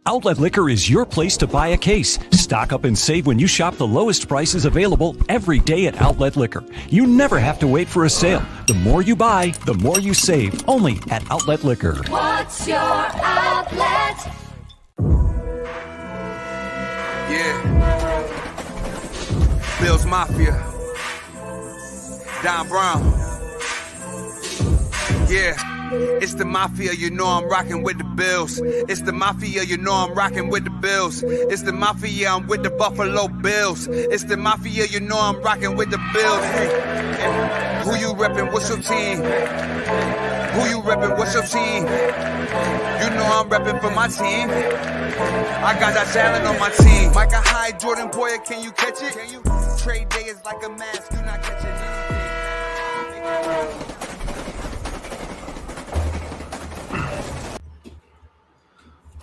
Outlet Liquor is your place to buy a case. Stock up and save when you shop the lowest prices available every day at Outlet Liquor. You never have to wait for a sale. The more you buy, the more you save. Only at Outlet Liquor. What's your outlet? Yeah. Bills Mafia. Don Brown. Yeah. It's the Mafia, you know I'm rocking with the Bills. It's the Mafia, you know I'm rocking with the Bills. It's the Mafia, I'm with the Buffalo Bills. It's the Mafia, you know I'm rocking with the Bills. Hey, who you reppin', what's your team? Who you reppin', what's your team? You know I'm reppin' for my team. I got that talent on my team. Micah Hyde, Jordan Boyer, can you catch it? Can you? Trade day is like a mask, you not catching anything.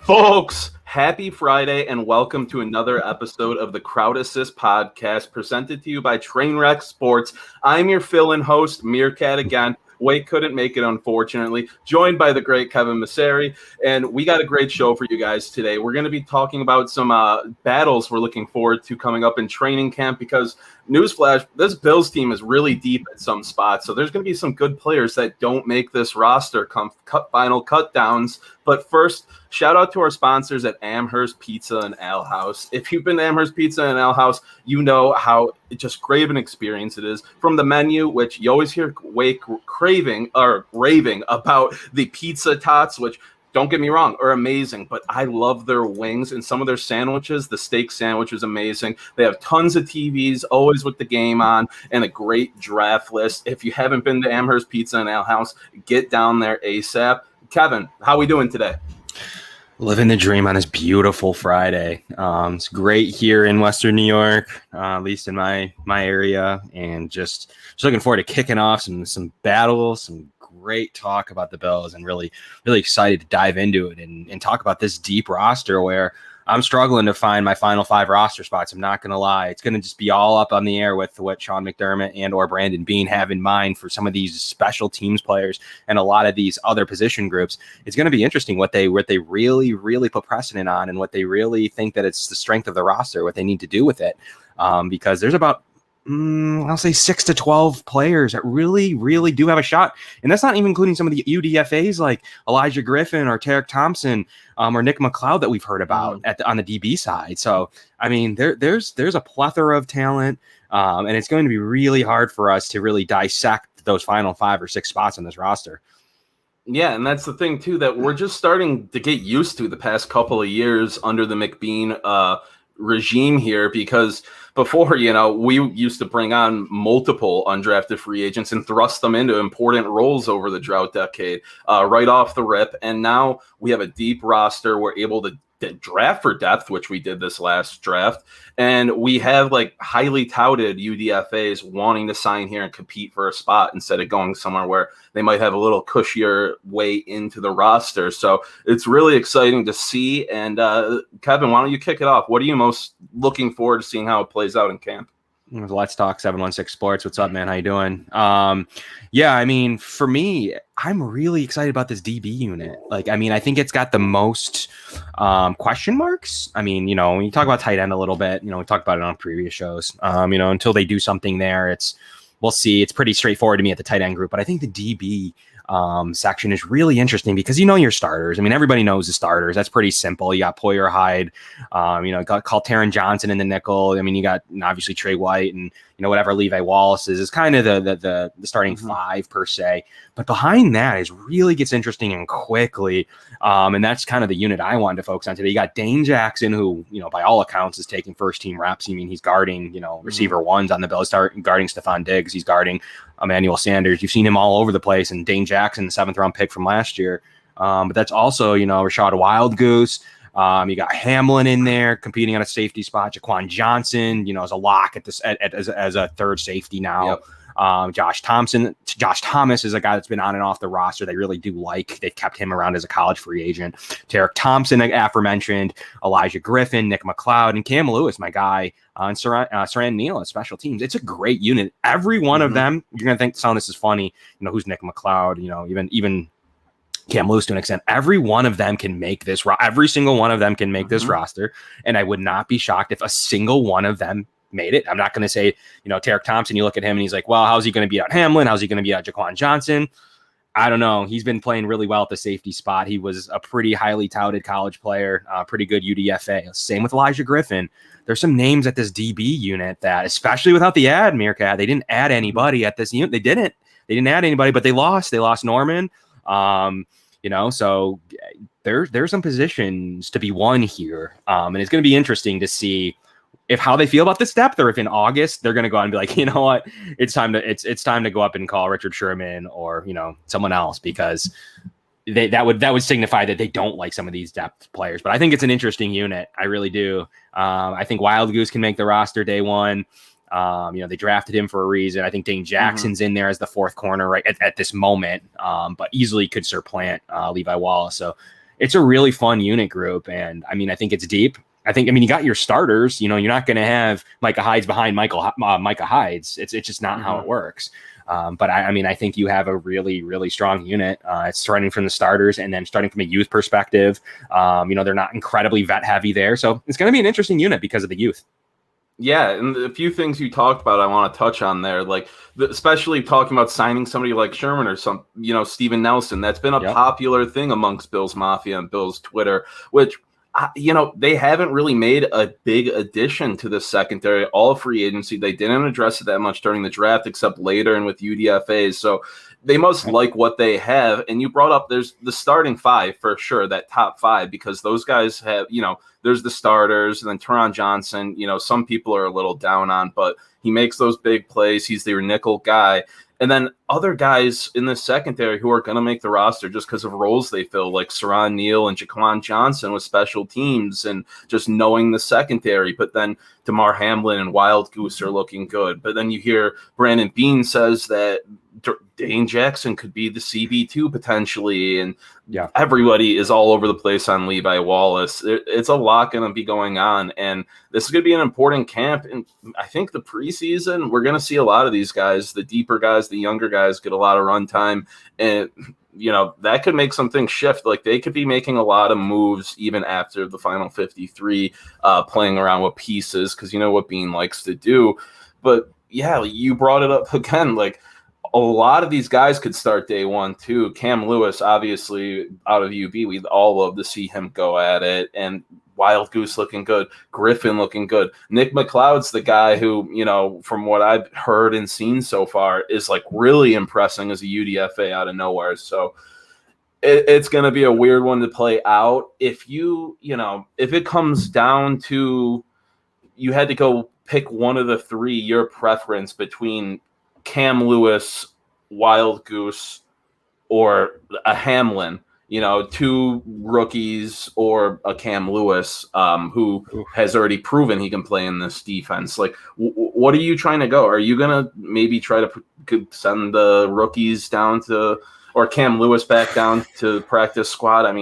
Folks, happy Friday and welcome to another episode of the Crowd Assist podcast presented to you by Trainwreck Sports. I'm your fill-in host, Merekat again. Wade couldn't make it, unfortunately, joined by the great Kevin and Merekat, and we got a great show for you guys today. We're going to be talking about some battles we're looking forward to coming up in training camp because, newsflash, this Bills team is really deep at some spots, so there's going to be some good players that don't make this roster come final cut downs. But first, shout out to our sponsors at Amherst Pizza and Ale House. If you've been to Amherst Pizza and Ale House, you know how just great of an experience it is. From the menu, which you always hear Wake raving about the pizza tots, which, don't get me wrong, are amazing, but I love their wings and some of their sandwiches. The steak sandwich is amazing. They have tons of TVs, always with the game on, and a great draft list. If you haven't been to Amherst Pizza and Ale House, get down there ASAP. Kevin, how we doing today? Living the dream on this beautiful Friday. It's great here in Western New York, at least in my area, and just looking forward to kicking off some battles, some great talk about the Bills, and really excited to dive into it and talk about this deep roster where I'm struggling to find my final five roster spots. I'm not going to lie. It's going to just be all up on the air with what Sean McDermott and or Brandon Beane have in mind for some of these special teams players and a lot of these other position groups. It's going to be interesting what they really put precedent on and what they really think that it's the strength of the roster, what they need to do with it. Because there's about I'll say 6 to 12 players that really do have a shot. And that's not even including some of the UDFAs like Elijah Griffin or Tarek Thompson or Nick McLeod that we've heard about on the DB side. So, I mean, there's a plethora of talent, and it's going to be really hard for us to really dissect those final 5 or 6 spots on this roster. Yeah, and that's the thing, too, that we're just starting to get used to the past couple of years under the McBean regime here, because before, we used to bring on multiple undrafted free agents and thrust them into important roles over the drought decade right off the rip. And now we have a deep roster. We're able to draft for depth, which we did this last draft. And we have like highly touted UDFAs wanting to sign here and compete for a spot instead of going somewhere where they might have a little cushier way into the roster. So it's really exciting to see. And Kevin, why don't you kick it off? What are you most looking forward to seeing how it plays out in camp? Let's talk 716 Sports. What's up, man? How you doing? Yeah, I mean, for me, I'm really excited about this DB unit. I think it's got the most question marks. I mean, when you talk about tight end a little bit, we talked about it on previous shows. Until they do something there, we'll see. It's pretty straightforward to me at the tight end group, but I think the DB section is really interesting because your starters. I mean, everybody knows the starters. That's pretty simple. You got Poyer Hyde, got Taron Johnson in the nickel. I mean, you got obviously Trey White and whatever Levi Wallace is kind of the starting 5 per se. But behind that is really gets interesting and quickly. And that's kind of the unit I wanted to focus on today. You got Dane Jackson, who, by all accounts is taking first team reps. I mean, he's guarding, receiver ones on the Bills, guarding Stephon Diggs. He's guarding Emmanuel Sanders. You've seen him all over the place. And Dane Jackson, the 7th round pick from last year. But that's also, Rashad Wildgoose. You got Hamlin in there competing on a safety spot. Jaquan Johnson, as a lock as a third safety now. Yep. Josh Thomas is a guy that's been on and off the roster. They really do like. They've kept him around as a college free agent. Tarek Thompson, aforementioned, Elijah Griffin, Nick McLeod, and Cam Lewis, my guy, and Saran Neal at special teams. It's a great unit. Every one of them, you're going to think, this is funny. Who's Nick McLeod? Even Cam Lewis to an extent. Every one of them can make this. Every single one of them can make this roster, and I would not be shocked if a single one of them made it. I'm not going to say, Tarek Thompson. You look at him and he's like, well, how's he going to beat out Hamlin? How's he going to beat out Jaquan Johnson? I don't know. He's been playing really well at the safety spot. He was a pretty highly touted college player, pretty good UDFA. Same with Elijah Griffin. There's some names at this DB unit that, especially without the ad, Merekat, they didn't add anybody at this unit. They didn't add anybody, but they lost. They lost Norman. So there's some positions to be won here. And it's going to be interesting to see if how they feel about this depth, or if in August they're going to go out and be like, you know what, it's time to go up and call Richard Sherman or, someone else, because that would signify that they don't like some of these depth players. But I think it's an interesting unit. I really do. I think Wild Goose can make the roster day one. They drafted him for a reason. I think Dane Jackson's in there as the fourth corner right at this moment, but easily could supplant Levi Wallace. So it's a really fun unit group. And I think it's deep. You got your starters, you're not going to have Micah Hydes behind Micah Hydes. It's just not how it works. But I think you have a really, really strong unit. It's starting from the starters and then starting from a youth perspective. They're not incredibly vet heavy there. So it's going to be an interesting unit because of the youth. Yeah, and a few things you talked about I want to touch on there, like especially talking about signing somebody like Sherman or Steven Nelson. That's been a popular thing amongst Bills Mafia and Bills Twitter, which they haven't really made a big addition to the secondary, all free agency. They didn't address it that much during the draft, except later and with UDFAs. So they must like what they have. And you brought up there's the starting five for sure, that top five, because those guys have, there's the starters, and then Teron Johnson, some people are a little down on, but he makes those big plays. He's their nickel guy. And then other guys in the secondary who are going to make the roster just because of roles they fill, like Saran Neal and Jaquan Johnson with special teams and just knowing the secondary. But then DeMar Hamlin and Wild Goose are looking good. But then you hear Brandon Beane says that Dane Jackson could be the CB2 potentially. And everybody is all over the place on Levi Wallace. It's a lot going to be going on. And this is going to be an important camp. And I think the preseason, we're going to see a lot of these guys, the deeper guys, the younger guys, get a lot of run time. And, that could make some things shift. Like they could be making a lot of moves even after the final 53, playing around with pieces, because you know what Beane likes to do. But yeah, you brought it up again, like, a lot of these guys could start day one too. Cam Lewis, obviously out of UB, we'd all love to see him go at it. And Wild Goose looking good, Griffin looking good. Nick McLeod's the guy who, from what I've heard and seen so far, is like really impressing as a UDFA out of nowhere. So it's going to be a weird one to play out. If if it comes down to you had to go pick one of the three, your preference between Cam Lewis, Wild Goose, or a Hamlin, two rookies, or a Cam Lewis, who has already proven he can play in this defense. Like, what are you trying to go? Are you going to maybe try to send the rookies down to, or Cam Lewis back down to practice squad? I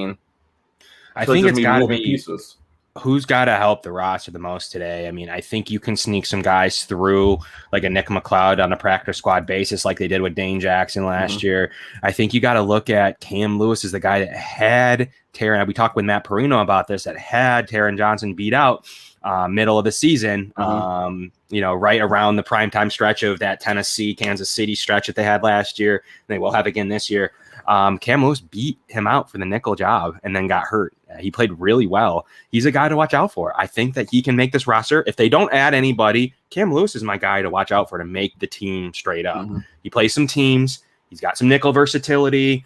think it's got to be pieces. Who's got to help the roster the most today? I think you can sneak some guys through, like a Nick McLeod on a practice squad basis, like they did with Dane Jackson last year. I think you got to look at Cam Lewis as the guy that had Taron. We talked with Matt Perino about this, that had Taron Johnson beat out middle of the season, right around the primetime stretch of that Tennessee, Kansas City stretch that they had last year. They will have again this year. Cam Lewis beat him out for the nickel job and then got hurt. He played really well. He's a guy to watch out for. I think that he can make this roster. If they don't add anybody, Cam Lewis is my guy to watch out for, to make the team straight up. He plays some teams. He's got some nickel versatility.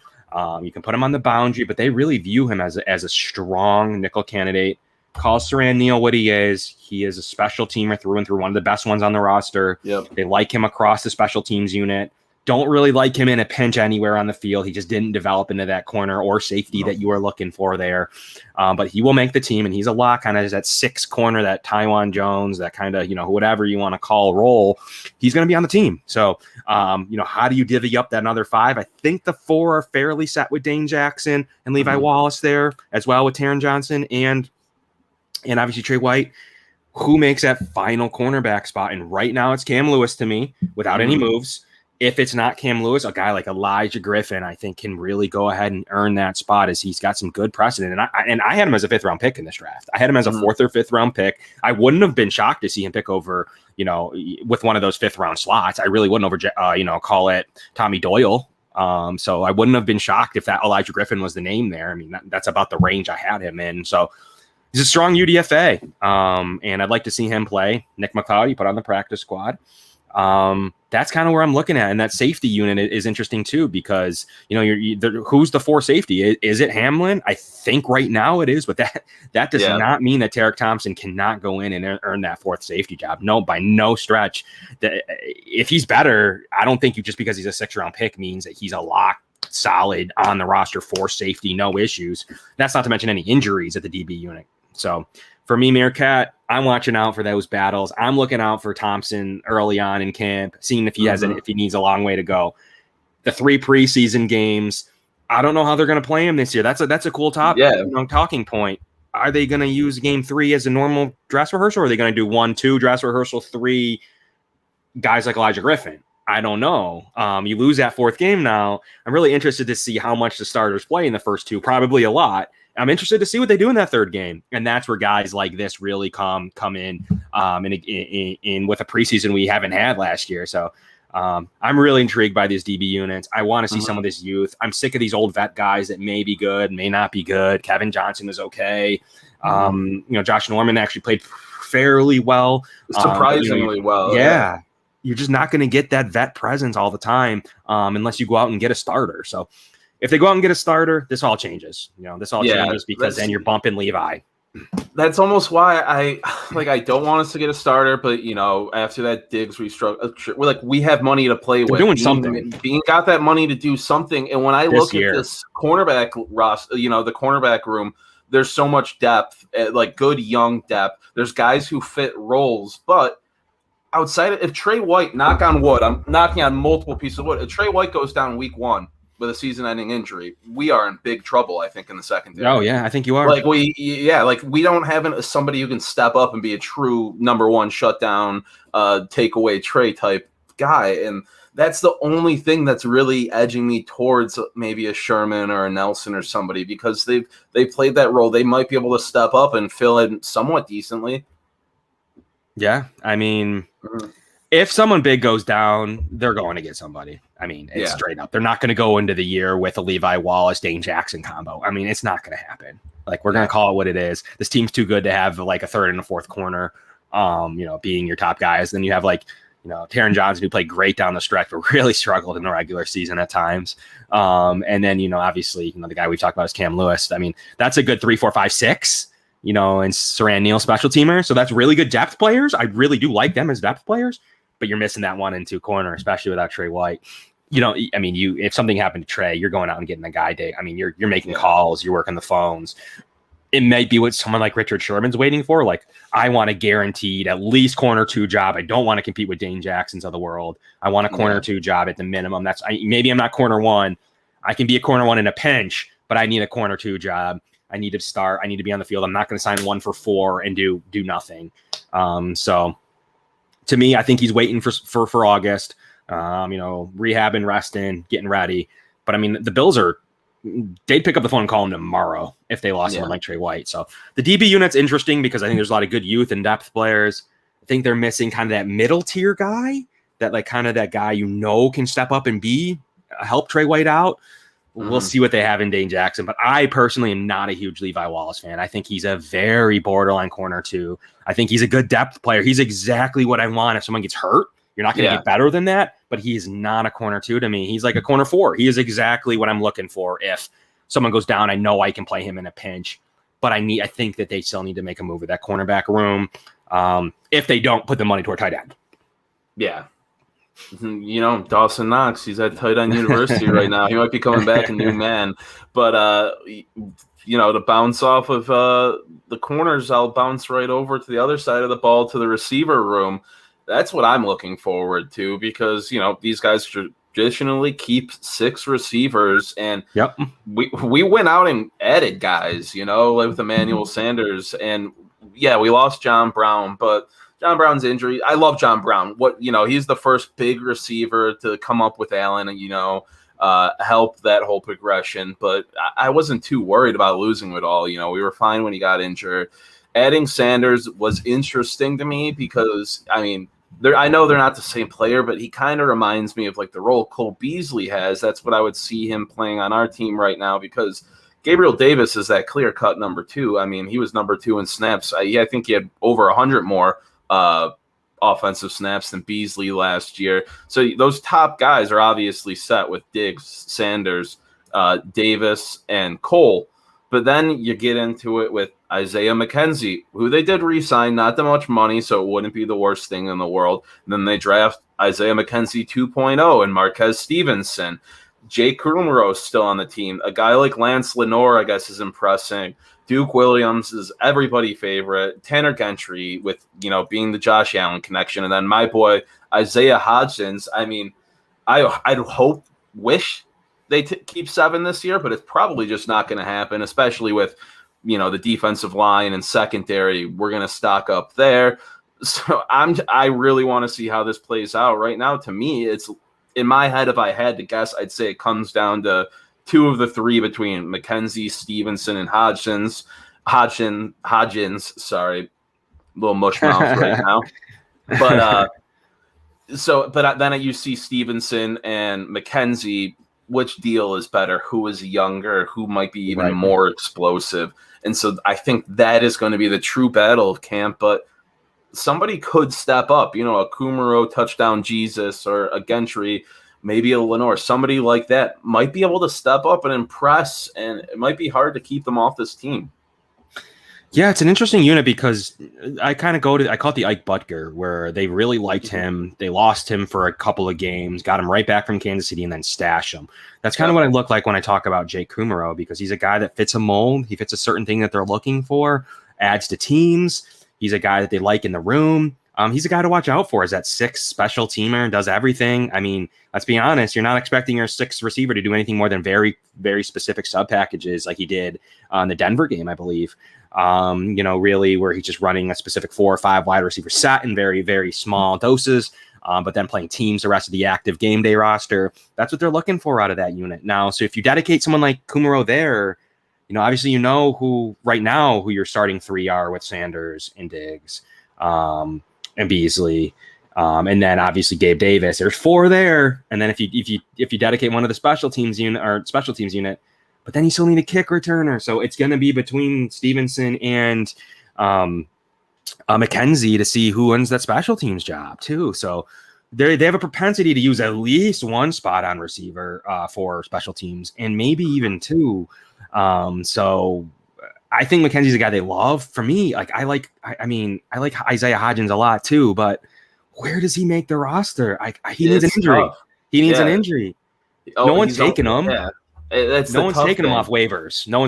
You can put him on the boundary, but they really view him as a strong nickel candidate. Call Saran Neal what he is. He is a special teamer through and through, one of the best ones on the roster. They like him across the special teams unit. Don't really like him in a pinch anywhere on the field. He just didn't develop into that corner or safety that you were looking for there. But he will make the team, and he's a lot kind of as that six corner, that Taiwan Jones, that kind of, whatever you want to call role. He's going to be on the team. So, how do you divvy up that another five? I think the four are fairly set with Dane Jackson and Levi Wallace there, as well with Taron Johnson and obviously Trey White. Who makes that final cornerback spot? And right now it's Cam Lewis to me, without any moves. if it's not Cam Lewis, a guy like Elijah Griffin, I think can really go ahead and earn that spot as he's got some good precedent. And I had him as a 5th round pick in this draft. I had him as a 4th or 5th round pick. I wouldn't have been shocked to see him pick over, with one of those 5th round slots. I really wouldn't over, call it Tommy Doyle. So I wouldn't have been shocked if that Elijah Griffin was the name there. I mean, that's about the range I had him in. So he's a strong UDFA. And I'd like to see him play. Nick McLeod, you put on the practice squad. That's kind of where I'm looking at. And that safety unit is interesting too, because, who's the 4 safety? Is it Hamlin? I think right now it is, but that does not mean that Tarek Thompson cannot go in and earn that 4th safety job. No, by no stretch. If he's better, I don't think just because he's a 6th round pick means that he's a lock solid on the roster for safety, no issues. That's not to mention any injuries at the DB unit. So for me, Merekat, I'm watching out for those battles. I'm looking out for Thompson early on in camp, seeing if he has if he needs a long way to go. The 3 preseason games, I don't know how they're going to play him this year. That's a cool talking point. Are they going to use game 3 as a normal dress rehearsal, or are they going to do 1, 2 dress rehearsal, 3 guys like Elijah Griffin? I don't know. You lose that 4th game now. I'm really interested to see how much the starters play in the first 2, probably a lot. I'm interested to see what they do in that 3rd game. And that's where guys like this really come in with a preseason we haven't had last year. So I'm really intrigued by these DB units. I want to see some of this youth. I'm sick of these old vet guys that may be good, may not be good. Kevin Johnson was okay. Josh Norman actually played fairly well. Surprisingly well. Yeah. You're just not going to get that vet presence all the time unless you go out and get a starter. So if they go out and get a starter, this all changes. This all changes because then you're bumping Levi. That's almost why I don't want us to get a starter, but after that Diggs restructure, we have money to play with. Doing something. Being got that money to do something. And when I look at this cornerback roster, the cornerback room, there's so much depth, good young depth. There's guys who fit roles, but outside of if Trey White, knock on wood, I'm knocking on multiple pieces of wood. If Trey White goes down week 1 with a season-ending injury, we are in big trouble, I think, in the secondary. Oh, yeah, I think you are. We don't have somebody who can step up and be a true number 1 shutdown, take away Trey type guy. And that's the only thing that's really edging me towards maybe a Sherman or a Nelson or somebody, because they've played that role. They might be able to step up and fill in somewhat decently. Yeah, I mean, if someone big goes down, they're going to get somebody. I mean, it's straight up. They're not going to go into the year with a Levi Wallace, Dane Jackson combo. I mean, it's not going to happen. We're going to call it what it is. This team's too good to have a 3rd and a 4th corner, being your top guys. Then you have Taron Johnson, who played great down the stretch, but really struggled in the regular season at times. And then, obviously, the guy we talked about is Cam Lewis. I mean, that's a good 3, 4, 5, 6. And Saran Neal special teamer. So that's really good depth players. I really do like them as depth players, but you're missing that 1 and 2 corner, especially without Trey White. If something happened to Trey, you're going out and getting a guy day. I mean, you're making calls, you're working the phones. It might be what someone like Richard Sherman's waiting for. I want a guaranteed at least corner 2 job. I don't want to compete with Dane Jacksons of the world. I want a corner 2 job at the minimum. Maybe I'm not corner 1. I can be a corner 1 in a pinch, but I need a corner 2 job. I need to start. I need to be on the field. I'm not going to sign 1 for 4 and do nothing. So to me, I think he's waiting for August, rehabbing, resting, getting ready. But I mean, the Bills they'd pick up the phone and call him tomorrow if they lost someone like Trey White. So the DB unit's interesting because I think there's a lot of good youth and depth players. I think they're missing kind of that middle tier guy, that that guy can step up and help Trey White out. We'll see what they have in Dane Jackson, but I personally am not a huge Levi Wallace fan. I think he's a very borderline corner 2. I think he's a good depth player. He's exactly what I want. If someone gets hurt, you're not going to get better than that, but he is not a corner 2 to me. He's like a corner 4. He is exactly what I'm looking for. If someone goes down, I know I can play him in a pinch, but I think that they still need to make a move with that cornerback room. If they don't put the money toward tight end. Yeah. Dawson Knox, he's at tight end university right now. He might be coming back a new man. But, to bounce off of the corners, I'll bounce right over to the other side of the ball to the receiver room. That's what I'm looking forward to because, these guys traditionally keep 6 receivers. And we went out and added guys, with Emmanuel Sanders. And, we lost John Brown, but John Brown's injury. I love John Brown. He's the first big receiver to come up with Allen and, help that whole progression. But I wasn't too worried about losing it all. We were fine when he got injured. Adding Sanders was interesting to me because, I know they're not the same player, but he kind of reminds me of like the role Cole Beasley has. That's what I would see him playing on our team right now because Gabriel Davis is that clear-cut number 2. He was number 2 in snaps. I think he had over 100 more offensive snaps than Beasley last year. So those top guys are obviously set with Diggs, Sanders, Davis, and Cole. But then you get into it with Isaiah McKenzie, who they did re-sign, not that much money, so it wouldn't be the worst thing in the world. And then they draft Isaiah McKenzie 2.0 and Marquez Stevenson. Jake Kumerow is still on the team. A guy like Lance Lenore, I guess, is impressing. Duke Williams is everybody's favorite. Tanner Gentry with, being the Josh Allen connection. And then my boy, Isaiah Hodgins. I'd wish they keep 7 this year, but it's probably just not going to happen, especially with, the defensive line and secondary. We're going to stock up there. So I really want to see how this plays out. Right now, to me, it's in my head, if I had to guess, I'd say it comes down to 2 of the 3 between McKenzie, Stevenson, and Hodgins. Sorry, a little mush mouth right now. But then you see Stevenson and McKenzie. Which deal is better? Who is younger? Who might be even more explosive? And so I think that is going to be the true battle of camp. But somebody could step up, a Kumerow touchdown Jesus or a Gentry, maybe a Lenore, somebody like that might be able to step up and impress, and it might be hard to keep them off this team. Yeah, it's an interesting unit because I call it the Ike Butker, where they really liked him. They lost him for a couple of games, got him right back from Kansas City, and then stash him. That's kind of what I look like when I talk about Jake Kumerow, because he's a guy that fits a mold. He fits a certain thing that they're looking for, adds to teams. He's a guy that they like in the room. He's a guy to watch out for. Is that 6th special teamer, does everything. Let's be honest. You're not expecting your 6th receiver to do anything more than very, very specific sub packages like he did on the Denver game, I believe. Really where he's just running a specific 4 or 5 wide receiver set in very, very small doses, but then playing teams the rest of the active game day roster. That's what they're looking for out of that unit now. So if you dedicate someone like Kumerow there, obviously who right now who your starting 3 are with Sanders and Diggs and Beasley, and then obviously Gabe Davis. There's 4 there, and then if you dedicate one of the special teams unit. But then you still need a kick returner. So it's going to be between Stevenson and McKenzie to see who wins that special teams job too. So they have a propensity to use at least 1 spot on receiver for special teams, and maybe even 2. So I think McKenzie's a guy they love. For me, I like Isaiah Hodgins a lot too, but where does he make the roster? He needs an injury. Tough. He needs an injury. No one's taking him. Yeah. No one's taking him off waivers. You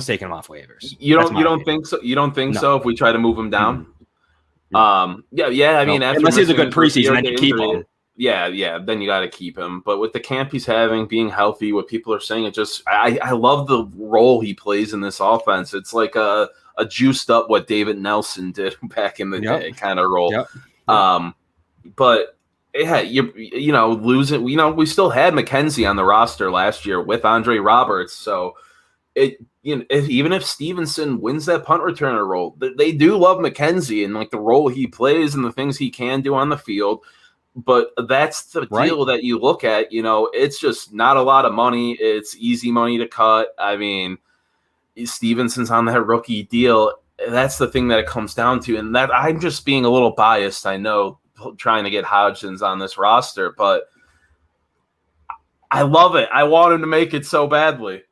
don't think so? You don't think so? If we try to move him down, unless he's a good preseason, then you keep him. Yeah, then you got to keep him. But with the camp he's having, being healthy, what people are saying, I love the role he plays in this offense. It's like a juiced up what David Nelson did back in the day kind of role. Yep. But. Yeah, losing. We still had McKenzie on the roster last year with Andre Roberts. So, even if Stevenson wins that punt returner role, they do love McKenzie and like the role he plays and the things he can do on the field. But that's the deal that you look at. It's just not a lot of money. It's easy money to cut. Stevenson's on that rookie deal. That's the thing that it comes down to, and that I'm just being a little biased. I know. Trying to get Hodgins on this roster, but I love it. I want him to make it so badly.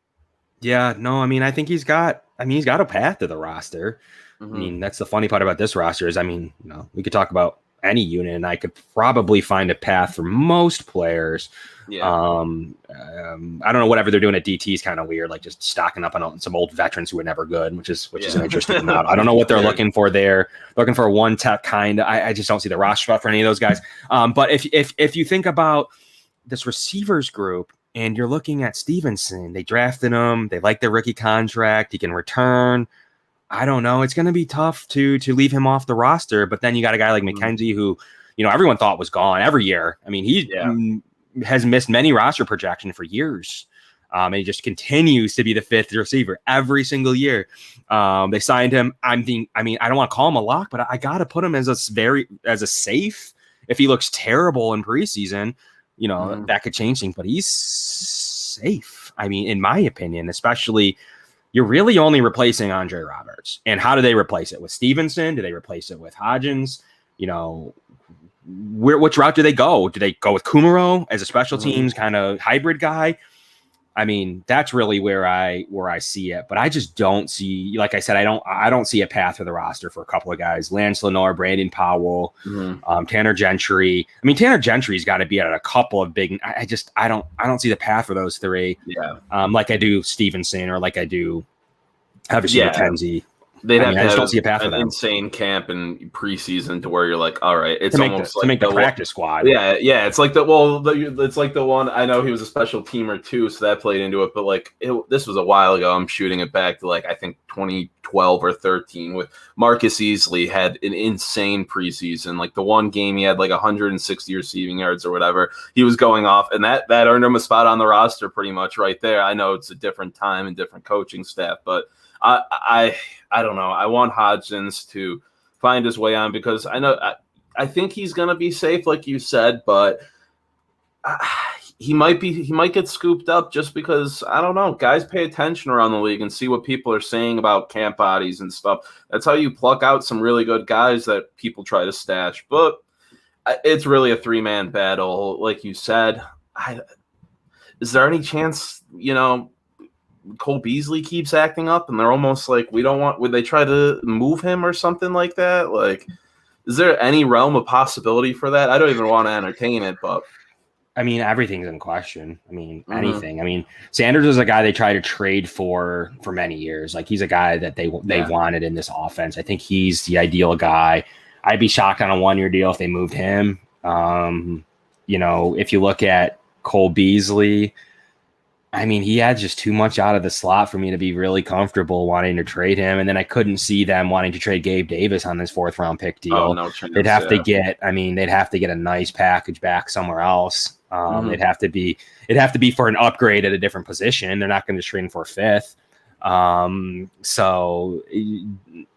Yeah, no, I think he's got a path to the roster. Mm-hmm. That's the funny part about this roster is, we could talk about any unit and I could probably find a path for most players. Yeah. I don't know, whatever they're doing at DT is kind of weird, like just stocking up on some old veterans who were never good, which is an interesting amount. I don't know what they're looking for there. Looking for a one tech kind. I just don't see the roster spot for any of those guys. But if you think about this receivers group and you're looking at Stevenson, they drafted him, they like their rookie contract, he can return. I don't know. It's going to be tough to leave him off the roster. But then you got a guy like McKenzie who, everyone thought was gone every year. I mean, he has missed many roster projections for years. And he just continues to be the fifth receiver every single year. They signed him. I don't want to call him a lock, but I got to put him as a safe. If he looks terrible in preseason, that could change things, but he's safe. I mean, in my opinion, especially, you're really only replacing Andre Roberts. And how do they replace it? With Stevenson? Do they replace it with Hodgins? Which route do they go? Do they go with Kumaro as a special teams kind of hybrid guy? I mean, that's really where I see it, but I just don't see, like I said, I don't see a path for the roster for a couple of guys: Lance Lenore, Brandon Powell, Tanner Gentry. I mean, Tanner Gentry's got to be at a couple of big. I don't see the path for those three. Yeah, like I do Stevenson or like I do obviously McKenzie. They'd have to have an insane camp in preseason to where you're like, all right, it's almost like to make the practice squad. Yeah. It's like it's like the one. I know he was a special teamer too, so that played into it. But this was a while ago. I'm shooting it back to I think 2012 or 13 with Marcus Easley had an insane preseason. Like the one game he had 160 receiving yards or whatever. He was going off, and that earned him a spot on the roster pretty much right there. I know it's a different time and different coaching staff, but I don't know. I want Hodgins to find his way on because I think he's going to be safe, like you said, but he might get scooped up just because, I don't know, guys pay attention around the league and see what people are saying about camp bodies and stuff. That's how you pluck out some really good guys that people try to stash. But it's really a three-man battle, like you said. Is there any chance, Cole Beasley keeps acting up and they're almost like, would they try to move him or something like that? Is there any realm of possibility for that? I don't even want to entertain it, but I mean, everything's in question. I mean, anything. I mean, Sanders is a guy they try to trade for many years. He's a guy that they wanted in this offense. I think he's the ideal guy. I'd be shocked on a 1-year deal if they moved him. If you look at Cole Beasley, I mean, he had just too much out of the slot for me to be really comfortable wanting to trade him. And then I couldn't see them wanting to trade Gabe Davis on this 4th-round pick deal. Oh, no chance, they'd have to get a nice package back somewhere else. It'd have to be for an upgrade at a different position. They're not going to trade him for a 5th. So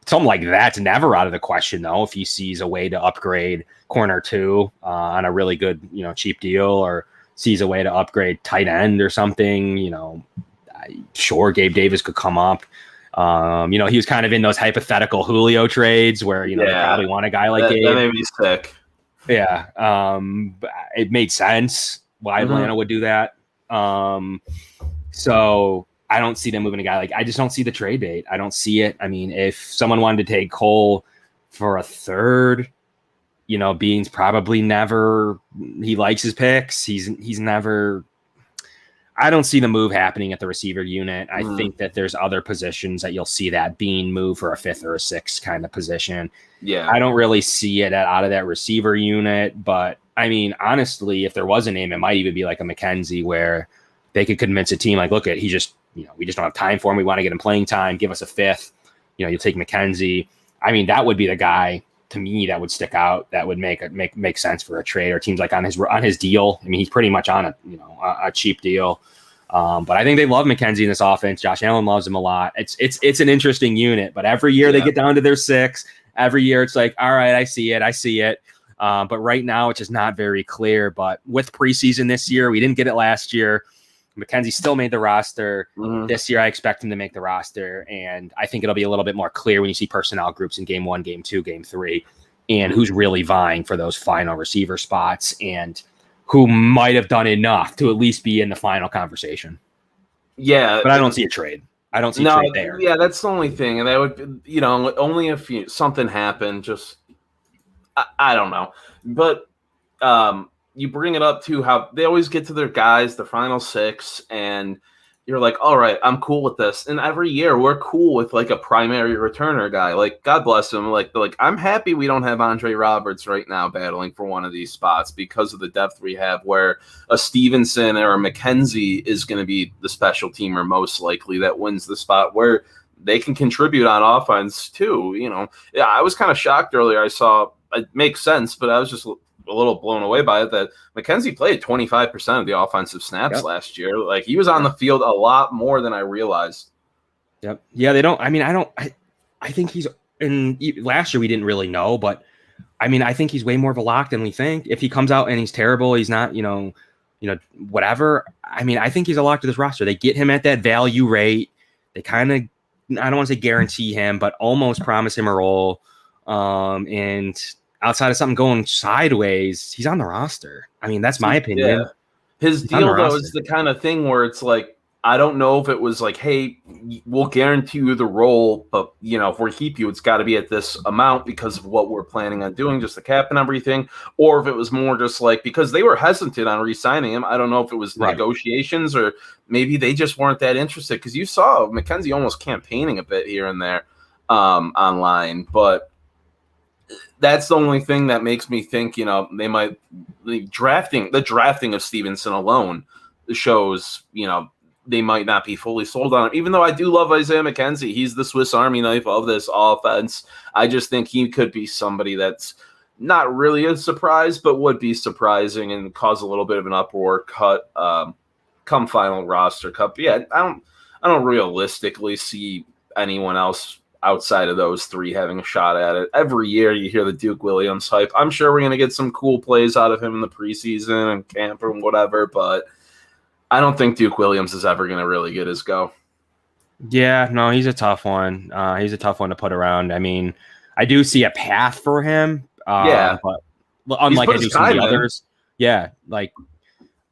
something like that's never out of the question, though, if he sees a way to upgrade corner 2 on a really good, cheap deal, or sees a way to upgrade tight end or something. Sure, Gabe Davis could come up. He was kind of in those hypothetical Julio trades where, they probably want a guy like Gabe. That made me sick. Yeah. It made sense why Atlanta would do that. So I don't see them moving a guy. I just don't see the trade bait. I don't see it. I mean, if someone wanted to take Cole for a 3rd, Bean's probably never, he likes his picks. He's never, I don't see the move happening at the receiver unit. I think that there's other positions that you'll see that Bean move for a 5th or a 6th kind of position. Yeah. I don't really see it out of that receiver unit, but I mean, honestly, if there was a name, it might even be like a McKenzie where they could convince a team look at, we just don't have time for him. We want to get him playing time. Give us a 5th, you'll take McKenzie. I mean, that would be the guy to me that would stick out, that would make sense for a trade, or teams on his deal. I mean, he's pretty much on a cheap deal. But I think they love McKenzie in this offense. Josh Allen loves him a lot. It's an interesting unit, but every year they get down to their 6. Every year it's like, all right, I see it. But right now it's just not very clear. But with preseason this year, we didn't get it last year. McKenzie still made the roster. This year, I expect him to make the roster, and I think it'll be a little bit more clear when you see personnel groups in game 1, game 2, game 3, and who's really vying for those final receiver spots and who might have done enough to at least be in the final conversation. Yeah. But I don't see a trade. I don't see a trade there. Yeah, that's the only thing. And that would, only if something happened, just, I don't know. But, you bring it up to how they always get to their guys, the final 6, and you're like, all right, I'm cool with this. And every year we're cool with a primary returner guy. God bless him. I'm happy we don't have Andre Roberts right now battling for one of these spots because of the depth we have, where a Stevenson or a McKenzie is going to be the special teamer most likely that wins the spot, where they can contribute on offense too. Yeah, I was kind of shocked earlier. I saw it makes sense, but I was just a little blown away by it that McKenzie played 25% of the offensive snaps last year. Like, he was on the field a lot more than I realized. Yep. Yeah, they don't. I mean, I think he's in. Last year we didn't really know, but I mean, I think he's way more of a lock than we think. If he comes out and he's terrible, he's not, whatever. I mean, I think he's a lock to this roster. They get him at that value rate. They kind of, I don't want to say guarantee him, but almost promise him a role. And outside of something going sideways, he's on the roster. I mean, that's my opinion. Yeah. His deal, though, is the kind of thing where it's like, I don't know if it was like, hey, we'll guarantee you the role, but, if we keep you, it's got to be at this amount because of what we're planning on doing, just the cap and everything. Or if it was more just like, because they were hesitant on re-signing him. I don't know if it was negotiations or maybe they just weren't that interested, because you saw McKenzie almost campaigning a bit here and there online. But that's the only thing that makes me think, they might – the drafting of Stevenson alone shows, they might not be fully sold on him, even though I do love Isaiah McKenzie. He's the Swiss Army knife of this offense. I just think he could be somebody that's not really a surprise, but would be surprising and cause a little bit of an uproar cut come final roster cut. But yeah, I don't realistically see anyone else outside of those three having a shot at it. Every year you hear the Duke Williams hype. I'm sure we're going to get some cool plays out of him in the preseason and camp and whatever, but I don't think Duke Williams is ever going to really get his go. Yeah, no, he's a tough one. He's a tough one to put around. I mean, I do see a path for him. But unlike I do some of the others. Yeah, like,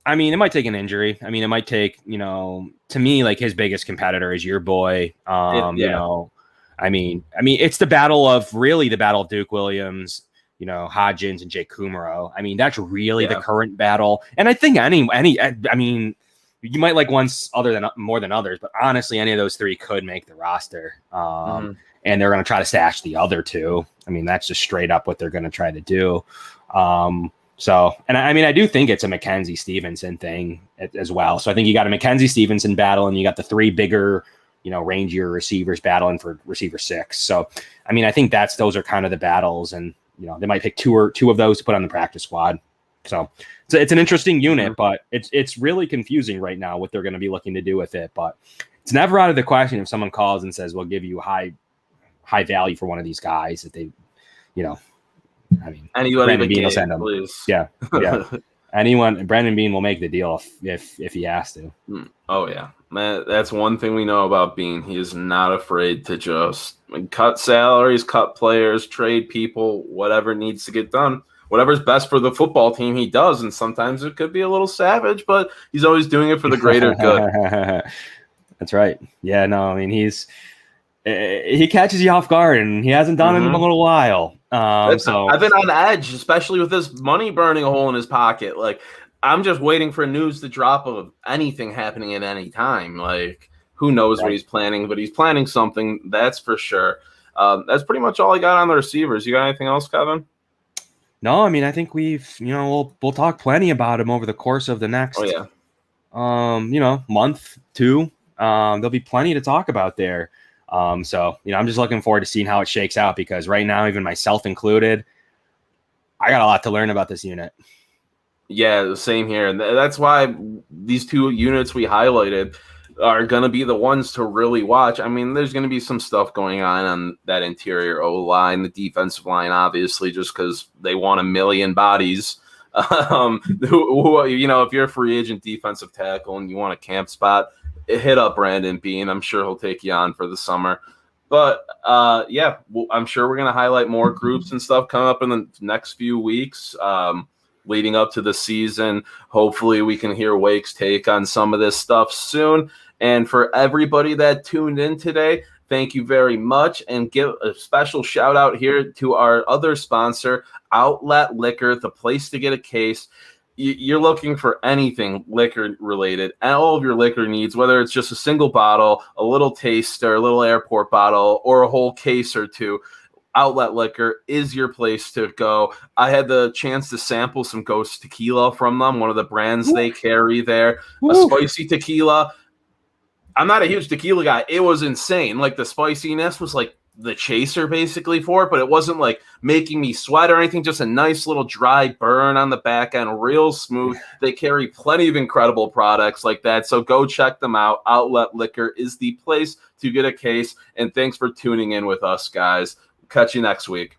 I mean, it might take an injury. I mean, it might take, to me, like, his biggest competitor is your boy. I mean, it's the battle of Duke Williams, Hodgins and Jake Kumaro. I mean, that's really the current battle. And I think I mean, you might like one more than others, but honestly, any of those three could make the roster. And they're going to try to stash the other two. I mean, that's just straight up what they're going to try to do. And I mean, I do think it's a McKenzie Stevenson thing as well. So I think you got a McKenzie Stevenson battle, and you got the three bigger, rangier receivers battling for receiver 6. So, I mean, I think those are kind of the battles, and, they might pick two of those to put on the practice squad. So it's an interesting unit, but it's really confusing right now what they're going to be looking to do with it. But it's never out of the question if someone calls and says, we'll give you high value for one of these guys that they, I mean, anybody Brandon Bean will send them. Please. Yeah. Brandon Bean will make the deal if he has to. Oh yeah, man, that's one thing we know about Bean. He is not afraid to just cut salaries, cut players, trade people, whatever needs to get done. Whatever's best for the football team, he does. And sometimes it could be a little savage, but he's always doing it for the greater good. That's right. Yeah, no, I mean, he catches you off guard, and he hasn't done it in a little while. So I've been on edge, especially with this money burning a hole in his pocket. Like, I'm just waiting for news to drop of anything happening at any time. Like, who knows what he's planning, but he's planning something, that's for sure. That's pretty much all I got on the receivers. You got anything else, Kevin? No, I mean, I think we'll talk plenty about him over the course of the next, month, 2. There'll be plenty to talk about there. I'm just looking forward to seeing how it shakes out, because right now, even myself included, I got a lot to learn about this unit. Yeah, the same here. And that's why these two units we highlighted are going to be the ones to really watch. I mean, there's going to be some stuff going on that interior O-line, the defensive line, obviously, just because they want 1 million bodies. If you're a free agent defensive tackle and you want a camp spot, hit up Brandon Bean. I'm sure he'll take you on for the summer. But, I'm sure we're going to highlight more groups and stuff coming up in the next few weeks. Leading up to the season. Hopefully we can hear Wake's take on some of this stuff soon. And for everybody that tuned in today, thank you very much. And give a special shout out here to our other sponsor, Outlet Liquor, the place to get a case. You're looking for anything liquor related, and all of your liquor needs, whether it's just a single bottle, a little taster, a little airport bottle, or a whole case or two. Outlet Liquor is your place to go. I had the chance to sample some Ghost Tequila from them, one of the brands they carry there. A spicy tequila. I'm not a huge tequila guy. It was insane. Like the spiciness was like the chaser basically for it, but it wasn't like making me sweat or anything. Just a nice little dry burn on the back end, real smooth. They carry plenty of incredible products like that. So go check them out. Outlet Liquor is the place to get a case. And thanks for tuning in with us, guys. Catch you next week.